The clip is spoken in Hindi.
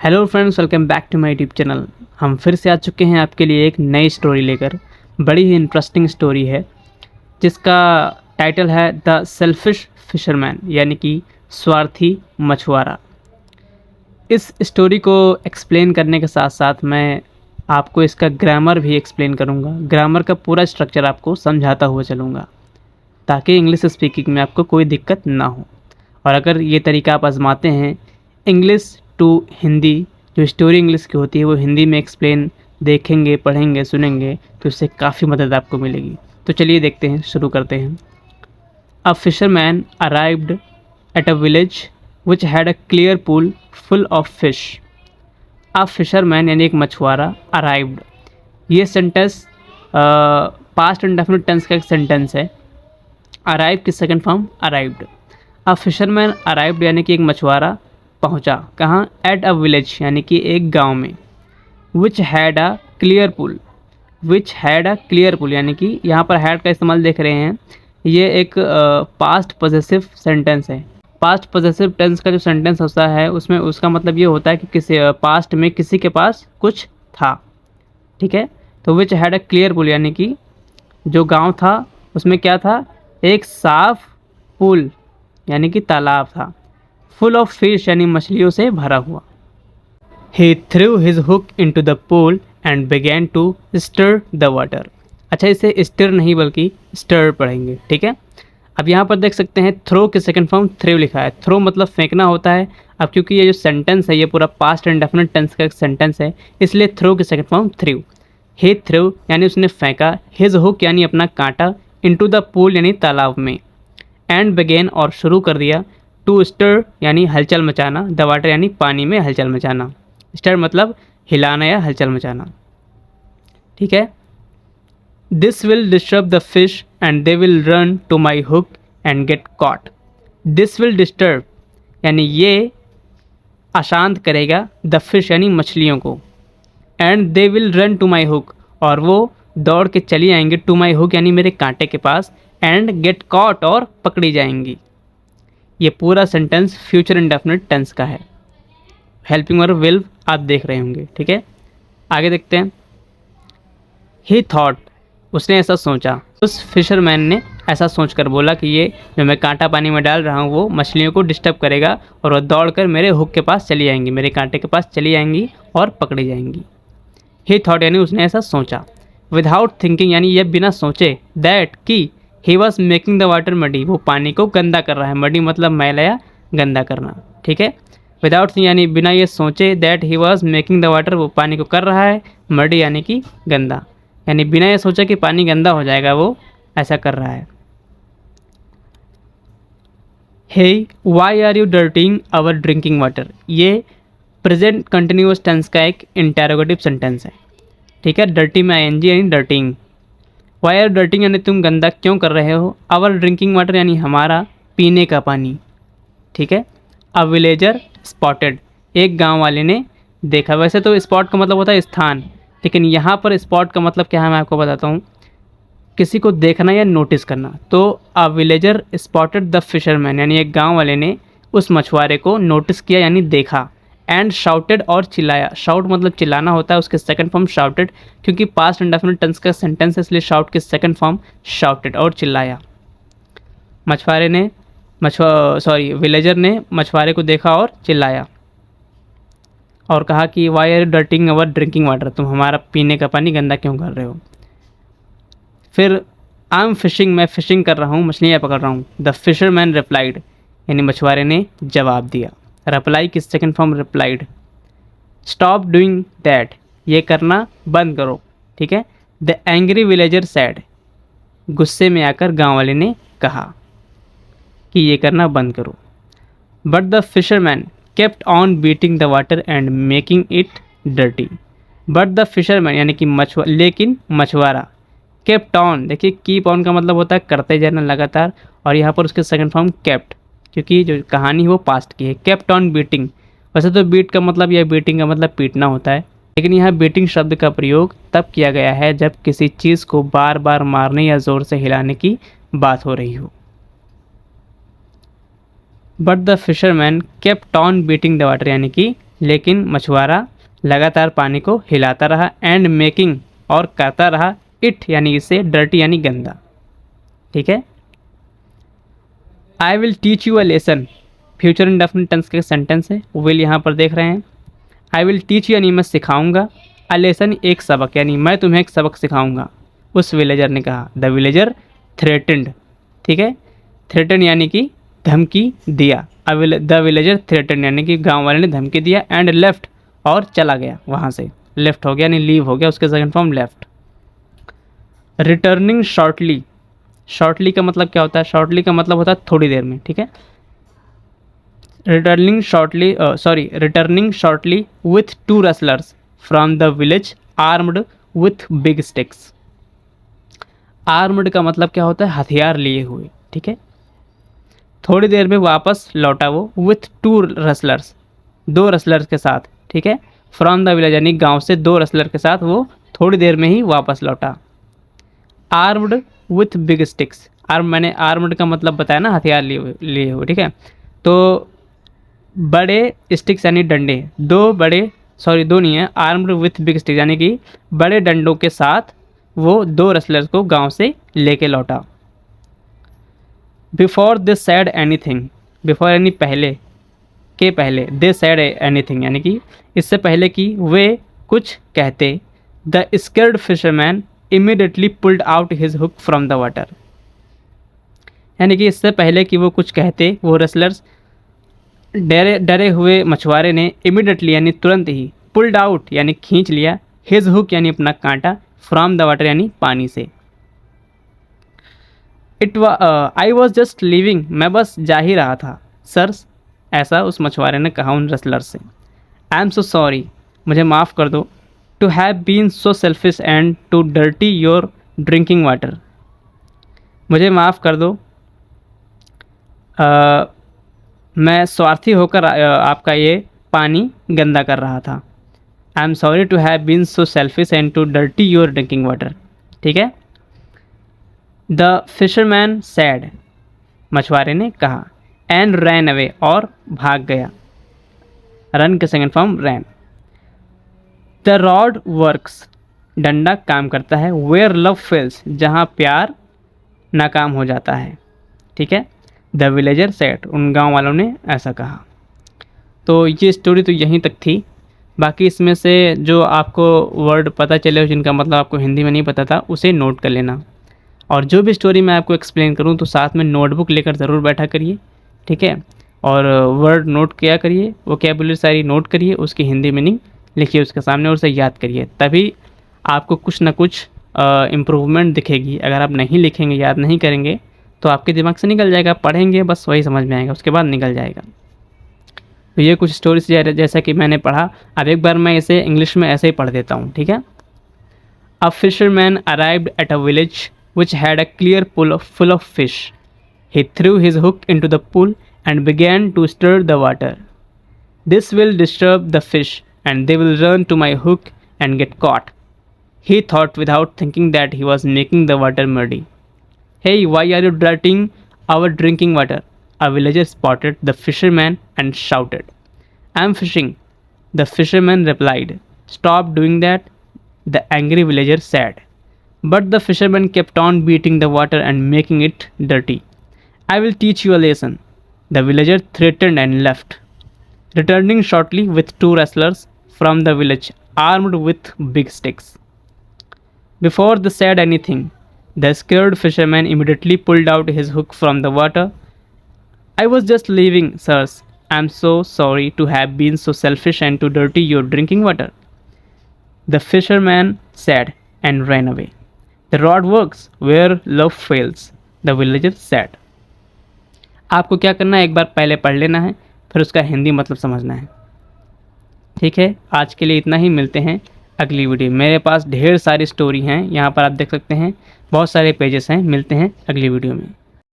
Hello friends, welcome back to my YouTube channel. हम फिर से आ चुके हैं आपके लिए एक नई स्टोरी लेकर। बड़ी ही इंटरेस्टिंग स्टोरी है जिसका टाइटल है द सेल्फिश फिशरमैन, यानी कि स्वार्थी मछुआरा। इस स्टोरी को एक्सप्लेन करने के साथ साथ मैं आपको इसका ग्रामर भी एक्सप्लेन करूँगा। ग्रामर का पूरा स्ट्रक्चर आपको समझाता हुआ चलूँगा ताकि इंग्लिश स्पीकिंग में आपको कोई दिक्कत ना हो। और अगर ये तरीका आप आजमाते हैं इंग्लिश टू हिंदी, जो स्टोरी इंग्लिश की होती है वो हिंदी में एक्सप्लेन देखेंगे, पढ़ेंगे, सुनेंगे तो इससे काफ़ी मदद आपको मिलेगी। तो चलिए देखते हैं, शुरू करते हैं। A fisherman arrived at a village which had a clear pool full of fish. A fisherman यानी एक मछुआरा, अराइव्ड, ये सेंटेंस पास्ट इंडेफिनिट टेंस का एक सेंटेंस है। अराइव की second form arrived. A fisherman arrived यानी कि एक मछुआरा पहुंचा, कहाँ? एट अ विलेज यानी कि एक गांव में। Which had a clear pool, which had a clear pool यानी कि यहाँ पर हैड का इस्तेमाल देख रहे हैं, ये एक पास्ट पॉजेसिव सेंटेंस है। पास्ट पॉजेसिव टेंस का जो सेंटेंस होता है उसमें उसका मतलब ये होता है कि किसी पास्ट में किसी के पास कुछ था, ठीक है। तो विच हैड अ क्लियर पुल यानी कि जो गांव था उसमें क्या था? एक साफ पुल यानी कि तालाब था। फुल ऑफ फिश यानी मछलियों से भरा हुआ। He threw his hook into the pool and began to stir the water। अच्छा, इसे स्टर नहीं बल्कि स्टर पढ़ेंगे, ठीक है। अब यहाँ पर देख सकते हैं थ्रो के सेकंड फॉर्म थ्रो लिखा है। थ्रो मतलब फेंकना होता है। अब क्योंकि ये जो सेंटेंस है ये पूरा पास्ट इंडेफिनिट टेंस का एक सेंटेंस है, इसलिए थ्रो के सेकंड फॉर्म थ्रू। ही थ्रू यानी उसने फेंका, हिज हुक यानी अपना कांटा, इनटू द पूल यानी तालाब में, एंड बिगेन और शुरू कर दिया, टू स्टर यानी हलचल मचाना, द वाटर यानी पानी में हलचल मचाना। स्टर मतलब हिलाना या हलचल मचाना, ठीक है। This will disturb the fish and they will run to my hook and get caught. This will disturb यानी ये अशांत करेगा, द फिश यानी मछलियों को, and they will run to my hook और वो दौड़ के चली आएंगी, टू माई हुक यानी मेरे कांटे के पास, एंड गेट कॉट और पकड़ी जाएंगी। ये पूरा सेंटेंस फ्यूचर इंडेफिनिट टेंस का है। हेल्पिंग और विल आप देख रहे होंगे, ठीक है। आगे देखते हैं। ही थॉट, उसने ऐसा सोचा। उस फिशरमैन ने ऐसा सोचकर बोला कि ये जो मैं कांटा पानी में डाल रहा हूँ वो मछलियों को डिस्टर्ब करेगा और वो दौड़कर मेरे हुक के पास चली आएंगी, मेरे कांटे के पास चली आएंगी और पकड़ी जाएंगी। ही थॉट यानी उसने ऐसा सोचा। विदाउट थिंकिंग यानी ये बिना सोचे, दैट कि he was making the water muddy, वो पानी को गंदा कर रहा है। मडी मतलब मैला या गंदा करना, ठीक है। विदाउट थिंक यानी बिना ये सोचे, that he was making the water, वो पानी को कर रहा है, मडी यानी कि गंदा, यानी बिना ये सोचा कि पानी गंदा हो जाएगा वो ऐसा कर रहा है। Hey why are you dirtying our drinking water, ये प्रेजेंट कंटिन्यूअस टेंस का एक इंटेरोगेटिव सेंटेंस है, ठीक है। डर्टी में आईएनजी यानी डर्टिंग। वाई आर डर्टिंग यानी तुम गंदा क्यों कर रहे हो, आवर ड्रिंकिंग वाटर यानी हमारा पीने का पानी, ठीक है। अ विलेजर स्पॉटेड, एक गांव वाले ने देखा। वैसे तो स्पॉट का मतलब होता है स्थान, लेकिन यहाँ पर स्पॉट का मतलब क्या है मैं आपको बताता हूँ, किसी को देखना या नोटिस करना। तो अ विलेजर स्पॉटेड द फिशरमैन यानी एक गांव वाले ने उस मछुआरे को नोटिस किया यानी देखा। एंड शाउटेड और चिल्लाया। शाउट मतलब चिल्लाना होता है, उसके सेकंड फॉर्म शाउटेड, क्योंकि पास्ट इंडेफिनिट टेंस का सेंटेंस है इसलिए शाउट की सेकंड फॉर्म शाउटेड और चिल्लाया। मछुआरे ने विलेजर ने मछुआरे को देखा और चिल्लाया और कहा कि why are dirting our drinking water, तुम हमारा पीने का पानी गंदा क्यों कर रहे हो। फिर आई एम फिशिंग, मैं फिशिंग कर रहा हूँ, मछलियाँ पकड़ रहा हूँ। द फिशरमैन रिप्लाइड यानी मछुआरे ने जवाब दिया। रिप्लाई की second form replied. Stop doing that, ये करना बंद करो, ठीक है। द एंग्री विलेजर सैड, गुस्से में आकर गाँव वाले ने कहा कि ये करना बंद करो। But the fisherman kept on beating the water and making it dirty. But the fisherman यानी कि लेकिन मछुआरा, केप्ट ऑन, देखिए कीप ऑन का मतलब होता है करते जाना लगातार, और यहाँ पर उसके सेकंड फॉर्म केप्ट, क्योंकि जो कहानी है वो पास्ट की है। केप्ट ऑन बीटिंग, वैसे तो बीट का मतलब या बीटिंग का मतलब पीटना होता है, लेकिन यहाँ बीटिंग शब्द का प्रयोग तब किया गया है जब किसी चीज़ को बार बार मारने या ज़ोर से हिलाने की बात हो रही हो। But the fisherman kept on beating the water यानी कि लेकिन मछुआरा लगातार पानी को हिलाता रहा एंड मेकिंग और करता रहा इट यानी इसे डर्टी यानी गंदा। ठीक है। I will teach you a lesson, future indefinite tense का सेंटेंस है। विल यहाँ पर देख रहे हैं। आई विल टीच यू यानी मैं सिखाऊंगा, अ लेसन एक सबक यानी मैं तुम्हें एक सबक सिखाऊंगा, उस विलेजर ने कहा। द विलेजर थ्रेटेंड, ठीक है, थ्रेटन यानी कि धमकी दिया। द विलेजर थ्रेटन यानी कि गांव वाले ने धमकी दिया एंड लेफ्ट और चला गया वहाँ से। लेफ्ट हो गया यानी लीव हो गया, उसके second form left. Returning shortly, shortly का मतलब क्या होता है? शॉर्टली का मतलब होता है थोड़ी देर में। ठीक है। Returning shortly with 2 wrestlers from the village armed with big sticks. Armed का मतलब क्या होता है? हथियार लिए हुए। ठीक है। थोड़ी देर में वापस लौटा वो विथ 2 रेसलर्स, 2 रेसलर्स के साथ। ठीक है। फ्रॉम द विलेज यानी गांव से 2 रेसलर के साथ वो थोड़ी देर में ही वापस लौटा। आर्म्ड विथ बिग स्टिक्स, मैंने आर्म्ड का मतलब बताया ना, हथियार लिए हुए। ठीक है। तो बड़े स्टिक्स यानी डंडे, 2 नहीं है, आर्म्ड विथ बिग स्टिक्स यानी कि बड़े डंडों के साथ वो 2 रेसलर्स को गांव से लेके लौटा। Before they sad anything, before यानी पहले के पहले, दे सैड एनीथिंग यानी कि इससे पहले कि वे कुछ कहते, the scared fisherman immediately pulled out his hook from the water. यानी कि इससे पहले कि वो कुछ कहते, वो रेसलर्स डरे हुए मछुआरे ने इमीडिएटली यानी तुरंत ही, पुल्ड आउट यानी खींच लिया, हिज हुक यानी अपना कांटा, फ्रॉम द वाटर यानी पानी से। आई वॉज जस्ट लीविंग, मैं बस जा ही रहा था सर्स, ऐसा उस मछुआरे ने कहा उन रेसलर से। आई एम सो सॉरी, मुझे माफ़ कर दो, to have been so selfish and to dirty your drinking water. मुझे माफ़ कर दो, मैं स्वार्थी होकर आपका ये पानी गंदा कर रहा था। I am sorry to have been so selfish and to dirty your drinking water. ठीक है। द फिशरमैन सैड, मछुआरे ने कहा, एंड रैन अवे और भाग गया। रन के second form ran. The rod works, डंडा काम करता है, वेयर लव फेल्स, जहाँ प्यार नाकाम हो जाता है। ठीक है। द विलेजर सेड, उन गांव वालों ने ऐसा कहा। तो ये स्टोरी तो यहीं तक थी। बाकी इसमें से जो आपको वर्ड पता चले जिनका मतलब आपको हिंदी में नहीं पता था, उसे नोट कर लेना। और जो भी स्टोरी मैं आपको एक्सप्लेन करूं तो साथ में नोटबुक लेकर ज़रूर बैठा करिए। ठीक है। और वर्ड नोट किया करिए, वोकैबुलरी सारी नोट करिए, उसकी हिंदी मीनिंग लिखिए उसके सामने और उसे याद करिए, तभी आपको कुछ ना कुछ इम्प्रूवमेंट दिखेगी। अगर आप नहीं लिखेंगे, याद नहीं करेंगे तो आपके दिमाग से निकल जाएगा, पढ़ेंगे बस वही समझ में आएगा, उसके बाद निकल जाएगा। तो ये कुछ स्टोरीज जैसा कि मैंने पढ़ा, अब एक बार मैं इसे इंग्लिश में ऐसे ही पढ़ देता हूँ। ठीक है। A fisherman arrived at a village which had a clear pool full of fish. He threw his hook into the pool and began to stir the water. This will disturb the fish and they will run to my hook and get caught. He thought without thinking that he was making the water muddy. Hey, why are you dirtying our drinking water? A villager spotted the fisherman and shouted. I'm fishing. The fisherman replied. Stop doing that, the angry villager said. But the fisherman kept on beating the water and making it dirty. I will teach you a lesson. The villager threatened and left, returning shortly with 2 wrestlers from the village, armed with big sticks. Before they said anything, the scared fisherman immediately pulled out his hook from the water. I was just leaving, sirs. I am so sorry to have been so selfish and to dirty your drinking water. The fisherman said and ran away. The rod works where love fails, the villager said. आपको क्या करना है, एक बार पहले पढ़ लेना है, फिर उसका हिंदी मतलब समझना है। ठीक है। आज के लिए इतना ही, मिलते हैं अगली वीडियो। मेरे पास ढेर सारी स्टोरी हैं, यहाँ पर आप देख सकते हैं, बहुत सारे पेजेस हैं। मिलते हैं अगली वीडियो में।